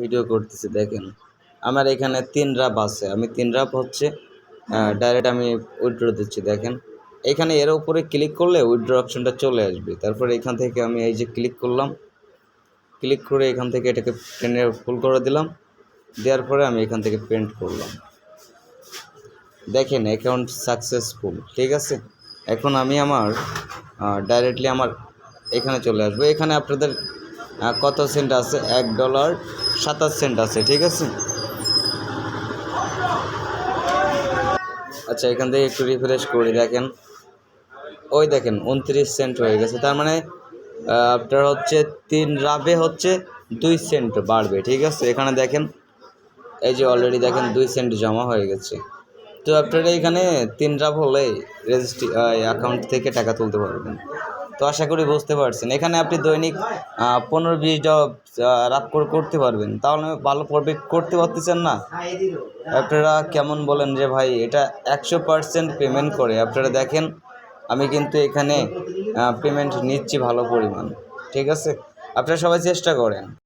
Video করতেছি দেখেন আমার এখানে 3 রাপ আছে, আমি 3 রাপ হচ্ছে ডাইরেক্ট আমি উইথড্র দিচ্ছি। দেখেন এখানে এর উপরে ক্লিক করলে উইথড্র অপশনটা চলে আসবে। তারপরে এখান থেকে আমি এই যে ক্লিক করলাম, ক্লিক করে এখান থেকে এটাকে টেনে ফুল করে দিলাম, দেওয়ার পরে আমি এখান থেকে পেন্ট করলাম। দেখেন অ্যাকাউন্ট সাকসেসফুল, ঠিক আছে। এখন আমি আমার ডাইরেক্টলি আমার এখানে চলে আসবো। এখানে আপনাদের কত সেন্ট আছে, $1.27 আছে, ঠিক আছে। আচ্ছা এখান থেকে একটু রিফ্রেশ করি, দেখেন ওই দেখেন 29 সেন্ট হয়ে গেছে। তার মানে আপনার হচ্ছে 3 রাবে হচ্ছে 2 সেন্ট বাড়বে, ঠিক আছে। এখানে দেখেন এই যে অলরেডি দেখেন 2 সেন্ট জমা হয়ে গেছে। তো আপনারা এখানে 3 রাব হলে রেজিস্ট্রি অ্যাকাউন্ট থেকে টাকা তুলতে পারবেন। তো আশা করি বুঝতে পারছেন। এখানে আপনি দৈনিক 15-20 রাব করে করতে পারবেন। তাহলে ভালো প্রফিট করতে পারতেছেন না? আপনারা কেমন বলেন যে ভাই এটা 100% পেমেন্ট করে। আপনারা দেখেন আমি কিন্তু এখানে পেমেন্ট নিচ্ছি ভালো পরিমাণ, ঠিক আছে। আপনারা সবাই চেষ্টা করেন।